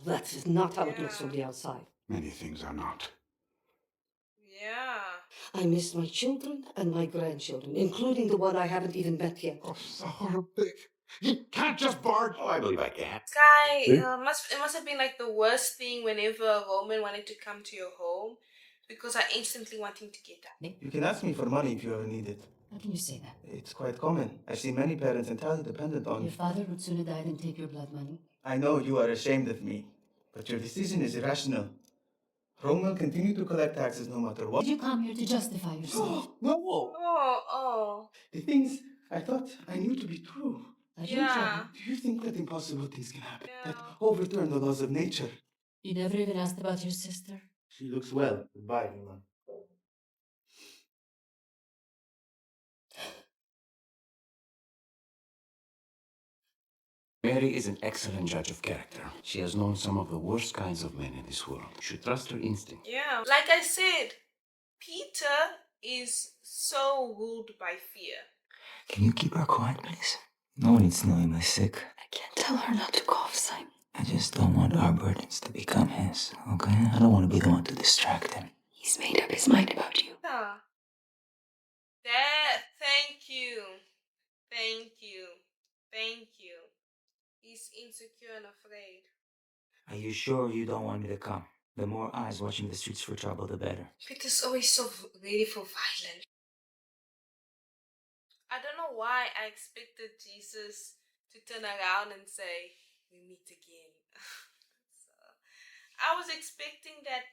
That is not how it looks from the outside. Many things are not. Yeah. I miss my children and my grandchildren, including the one I haven't even met yet. Oh, so big. You can't just barge. Oh, I believe I can. Guy, See? it must have been like the worst thing whenever a Roman wanted to come to your home, because I instantly want him to get that. You can ask me for money if you ever need it. How can you say that? It's quite common. I've seen many parents entirely dependent on Your father would sooner die than take your blood money. I know you are ashamed of me, but your decision is irrational. Rome will continue to collect taxes no matter what. Did you come here to justify yourself? No! Oh. The things I thought I knew to be true. Are you in Yeah. trouble? Do you think that impossible things can happen? Yeah. That overturn the laws of nature? You never even asked about your sister? She looks well. Goodbye, Nima. Mary is an excellent judge of character. She has known some of the worst kinds of men in this world. You should trust her instinct. Yeah. Like I said, Peter is so ruled by fear. Can you keep her quiet, please? No one needs to know I'm sick. I can't tell her not to cough, Simon. I just don't want our burdens to become his, okay? I don't want to be the one to distract him. He's made up his mind about you. Yeah. Thank you. Thank you. He's insecure and afraid. Are you sure you don't want me to come? The more eyes watching the streets for trouble, the better. Peter's always so ready for violence. I don't know why I expected Jesus to turn around and say, "We meet again." So, I was expecting that,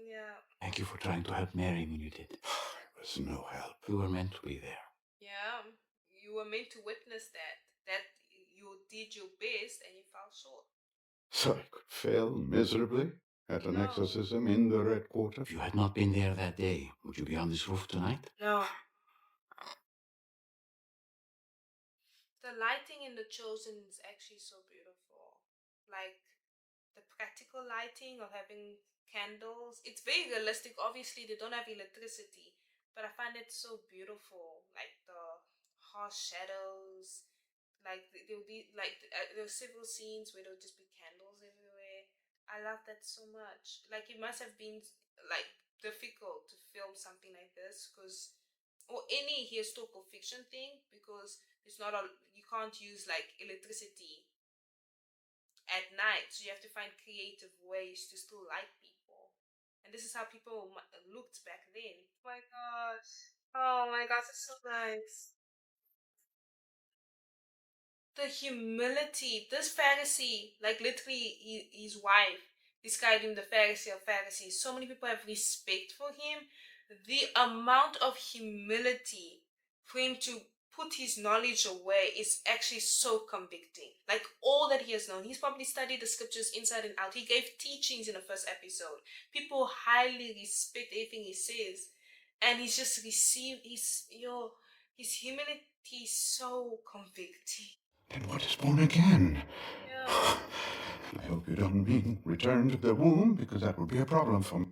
yeah. Thank you for trying to help Mary when you did. It was no help. You were meant to be there. Yeah, you were meant to witness that you did your best and you fell short. So I could fail miserably at an No. exorcism in the Red Quarter. If you had not been there that day, would you be on this roof tonight? No. The lighting in The Chosen is actually so beautiful. Like the practical lighting of having candles. It's very realistic. Obviously, they don't have electricity, but I find it so beautiful. Like the harsh shadows. Like there'll be there are several scenes where there'll just be candles everywhere. I love that so much. Like it must have been like difficult to film something like this, because or any historical fiction thing, because it's not a you can't use like electricity at night, so you have to find creative ways to still light people, and this is how people looked back then. Oh my gosh, it's so nice. The humility, this Pharisee, like literally his wife described him the Pharisee of Pharisees. So many people have respect for him. The amount of humility for him to put his knowledge away is actually so convicting. Like all that he has known, he's probably studied the scriptures inside and out. He gave teachings in the first episode. People highly respect everything he says, and he's just received his humility is so convicting. Then what is born again? Yeah. I hope you don't mean return to the womb, because that would be a problem for me.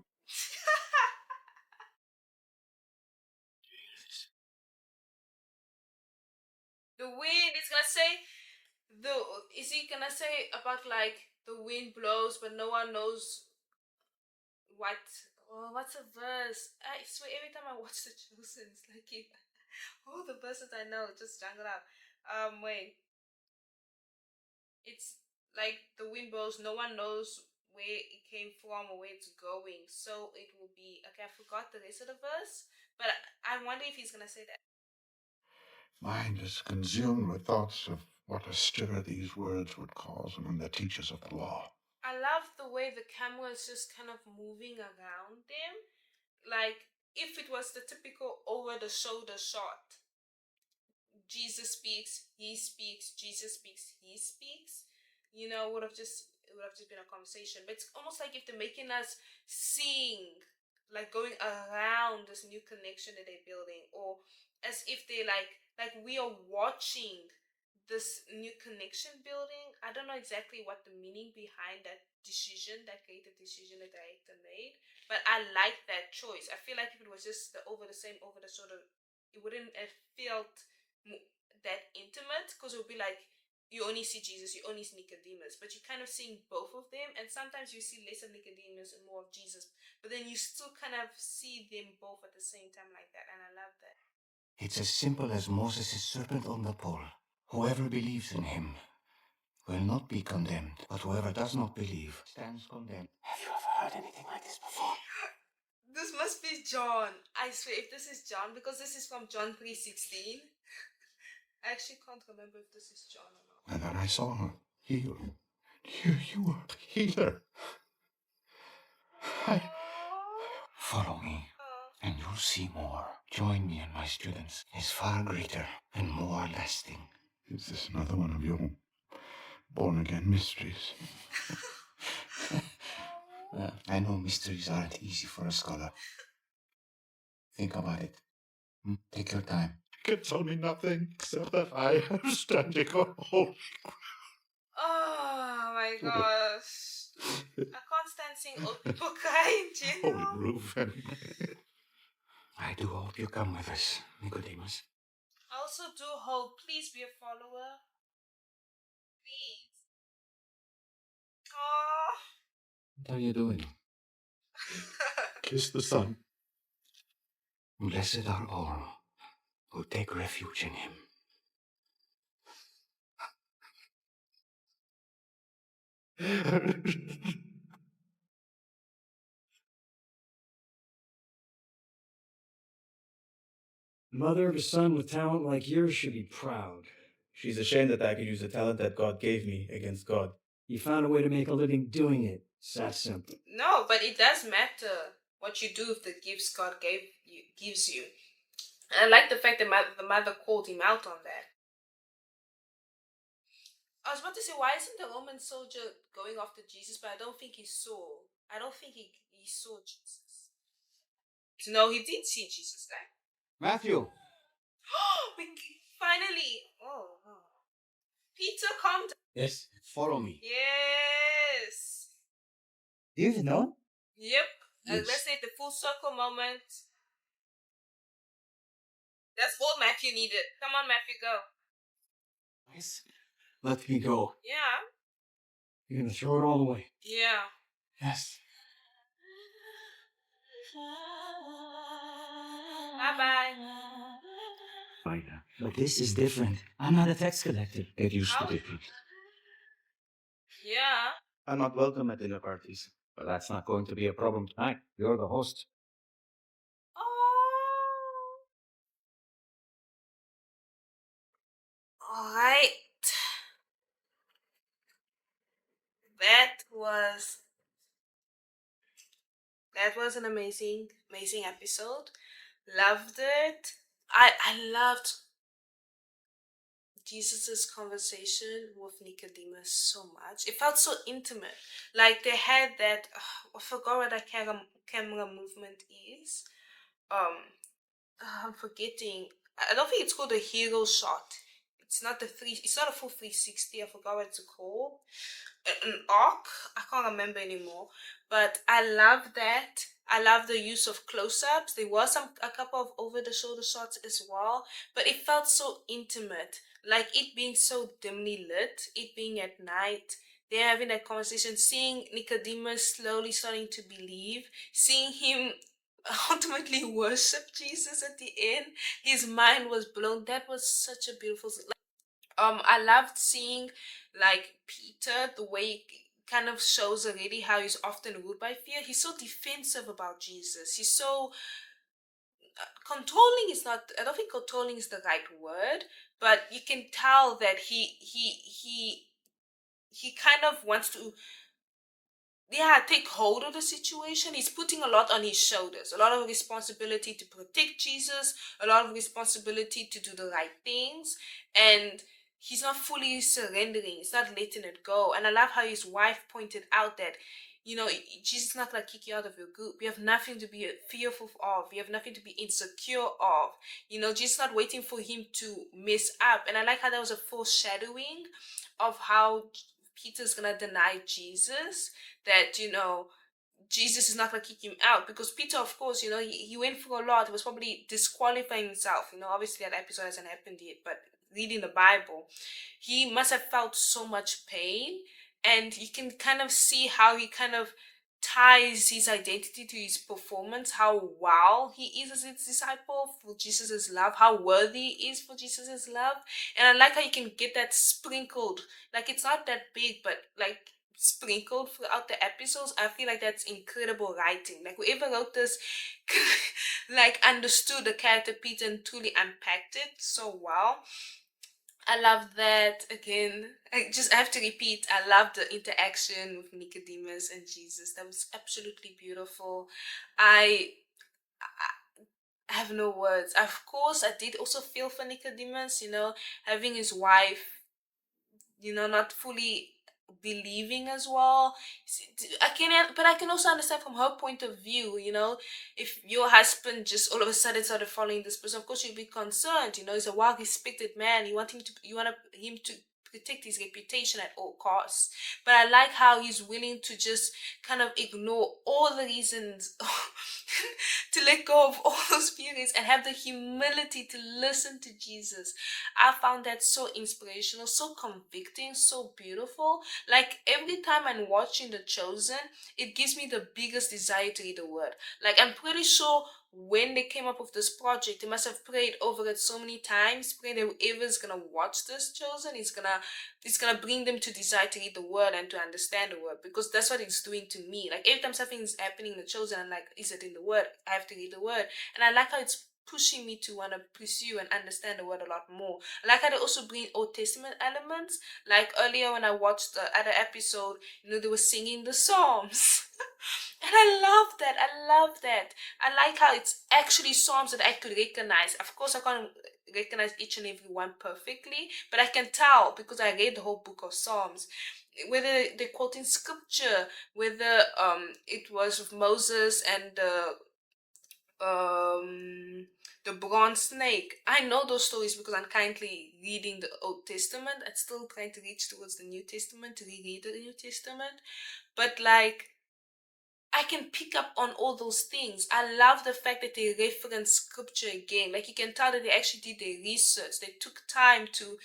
The wind is gonna say is he gonna say about like the wind blows but no one knows what's a verse? I swear every time I watch The Chosen, it's like all the verses I know just jungle up. Wait. It's like the wind blows, no one knows where it came from or where it's going. So it will be okay, I forgot the rest of the verse. But I wonder if he's gonna say that. Mind is consumed with thoughts of what a stir these words would cause among the teachers of the law. I love the way the camera is just kind of moving around them. Like if it was the typical over the shoulder shot. Jesus speaks, he speaks, Jesus speaks, he speaks. It would have just been a conversation. But it's almost like if they're making us sing, like going around this new connection that they're building, or as if they're like we are watching this new connection building. I don't know exactly what the meaning behind that decision, that creative decision that the director made, but I like that choice. I feel like if it was just the over the same, over the shoulder, it wouldn't have felt that intimate, because it would be like you only see Jesus, you only see Nicodemus, but you're kind of seeing both of them, and sometimes you see less of Nicodemus and more of Jesus, but then you still kind of see them both at the same time like that, and I love that. It's as simple as Moses' serpent on the pole. Whoever believes in him will not be condemned, but whoever does not believe stands condemned. Have you ever heard anything like this before? This must be John. I swear, if this is John, because this is from John 3:16. I actually can't remember if this is John or not. And then I saw her healed. You are the healer. Follow me, and you'll see more. Join me and my students. It's far greater and more lasting. Is this another one of your born-again mysteries? Well, I know mysteries aren't easy for a scholar. Think about it. Take your time. You can tell me nothing except that I am standing on holy Oh my gosh. I can't stand seeing old people cry in general. holy roof. And I do hope you come with us, Nicodemus. I also do hope, please be a follower. Please. Oh. What are you doing? kiss the sun. Blessed are all who take refuge in him. Mother of a son with talent like yours should be proud. She's ashamed that I could use the talent that God gave me against God. You found a way to make a living doing it. It's that simple. No, but it does matter what you do with the gifts God gives you. And I like the fact that the mother called him out on that. I was about to say, why isn't the Roman soldier going after Jesus? But I don't think he saw. I don't think he saw Jesus. No, he did see Jesus there. Matthew! Finally! Oh. Peter, come down. Yes, follow me. Yes. Do you even know him? Yep. And Yes. let's say the full circle moment. That's all Matthew needed. Come on, Matthew, go. Yes. Let me go. Yeah. You're gonna throw it all away. Yeah. Yes. Bye-bye. Fine. But this is different. I'm not a tax collector. Get used How? to it. Yeah. I'm not welcome at dinner parties. But that's not going to be a problem tonight. You're the host. Oh. All right. That was an amazing episode. Loved it. I loved Jesus's conversation with Nicodemus so much. It felt so intimate. Like they had that. I forgot what that camera movement is. I'm forgetting. I don't think it's called a hero shot. It's not It's not a full 360. I forgot what it's called. An arc. I can't remember anymore. But I love that. I love the use of close-ups. There was a couple of over-the-shoulder shots as well, but it felt so intimate. Like it being so dimly lit, it being at night. They're having that conversation, seeing Nicodemus slowly starting to believe, seeing him ultimately worship Jesus at the end. His mind was blown. That was such a beautiful. I loved seeing like Peter, the way he kind of shows already how he's often ruled by fear. He's so defensive about Jesus. He's so controlling is not. I don't think controlling is the right word, but you can tell that he kind of wants to take hold of the situation. He's putting a lot on his shoulders, a lot of responsibility to protect Jesus, a lot of responsibility to do the right things, and he's not fully surrendering. He's not letting it go. And I love how his wife pointed out that, Jesus is not going to kick you out of your group. You have nothing to be fearful of. You have nothing to be insecure of. Jesus is not waiting for him to mess up. And I like how that was a foreshadowing of how Peter's going to deny Jesus, that, Jesus is not going to kick him out, because Peter, of course, he went through a lot. He was probably disqualifying himself. Obviously that episode hasn't happened yet, but reading the Bible, he must have felt so much pain, and you can kind of see how he kind of ties his identity to his performance, how wow he is as his disciple for Jesus' love, how worthy he is for Jesus' love. And I like how you can get that sprinkled, like it's not that big, but like sprinkled throughout the episodes. I feel like that's incredible writing. Like whoever wrote this like understood the character Peter and truly unpacked it so well. I love that. Again, I have to repeat, I love the interaction with Nicodemus and Jesus. That was absolutely beautiful. I I have no words. Of course, I did also feel for Nicodemus, having his wife, not fully believing as well. But I can also understand from her point of view, if your husband just all of a sudden started following this person, of course you'd be concerned. He's a well-respected man. You want him to protect his reputation at all costs. But I like how he's willing to just kind of ignore all the reasons to let go of all those feelings and have the humility to listen to Jesus. I found that so inspirational, so convicting, so beautiful. Like every time I'm watching The Chosen, it gives me the biggest desire to read the word. Like I'm pretty sure when they came up with this project, they must have prayed over it so many times, praying that whoever's gonna watch this Chosen it's gonna bring them to desire to read the word and to understand the word, because that's what it's doing to me. Like every time something's happening in The Chosen, I'm like, is it in the word? I have to read the word. And I like how it's pushing me to want to pursue and understand the word a lot more. I like how they also bring Old Testament elements. Like earlier when I watched the other episode, they were singing the Psalms. And I love that. I love that. I like how it's actually Psalms that I could recognize. Of course, I can't recognize each and every one perfectly, but I can tell because I read the whole book of Psalms. Whether they're quoting scripture, whether it was with Moses and the bronze snake. I know those stories because I'm currently reading the Old Testament. I'm still trying to reach towards the New Testament, to reread the New Testament. But like I can pick up on all those things. I love the fact that they reference scripture again. Like you can tell that they actually did their research. They took time to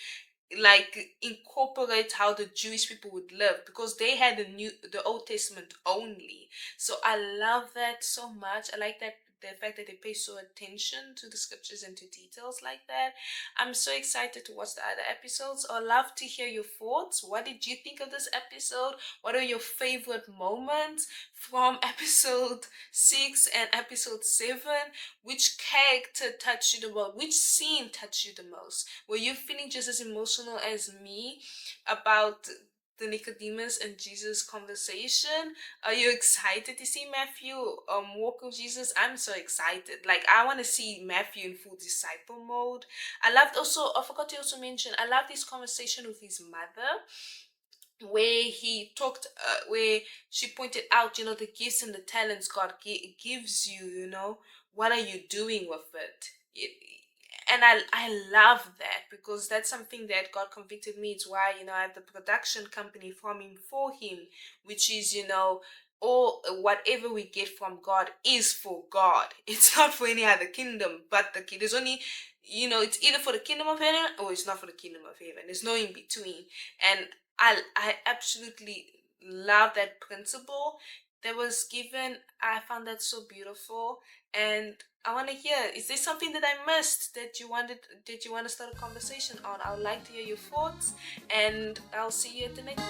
like incorporate how the Jewish people would live, because they had the Old Testament only. So I love that so much. I like that the fact that they pay so attention to the scriptures and to details like that. I'm so excited to watch the other episodes. I'd love to hear your thoughts. What did you think of this episode? What are your favorite moments from episode 6 and episode 7? Which character touched you the most? Which scene touched you the most? Were you feeling just as emotional as me about the Nicodemus and Jesus conversation? Are you excited to see Matthew walk with Jesus? I'm so excited. Like I want to see Matthew in full disciple mode. I forgot to also mention, I love this conversation with his mother, where where she pointed out, the gifts and the talents God gives you, what are you doing with it? And I love that, because that's something that God convicted me. It's why, I have the production company from him for him, which is, all whatever we get from God is for God. It's not for any other kingdom but the kingdom. There's only, it's either for the kingdom of heaven or it's not for the kingdom of heaven. There's no in between. And I absolutely love that principle that was given. I found that so beautiful, and I want to hear, is there something that I missed that you want to start a conversation on? I would like to hear your thoughts, and I'll see you at the next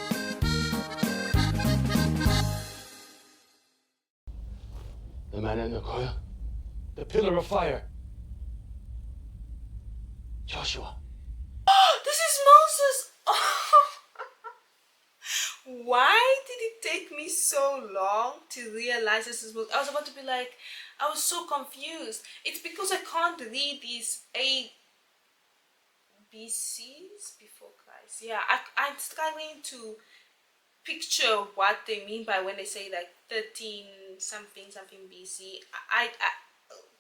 The man in the coil, the pillar of fire. Joshua. This is Moses. Why did it take me so long to realize this is Moses? I was about to be like, I was so confused. It's because I can't read these BCs before Christ. Yeah, I'm struggling to picture what they mean by when they say like 13 something BC.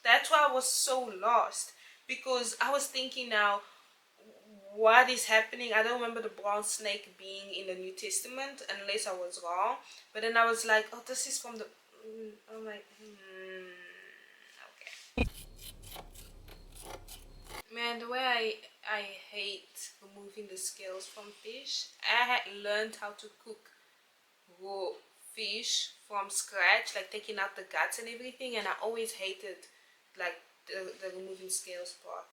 That's why I was so lost, because I was thinking now, what is happening? I don't remember the bronze snake being in the New Testament unless I was wrong. But then I was like, oh, this is from the. I'm like, okay. Man, the way I hate removing the scales from fish. I had learned how to cook raw fish from scratch, like taking out the guts and everything, and I always hated like the removing scales part.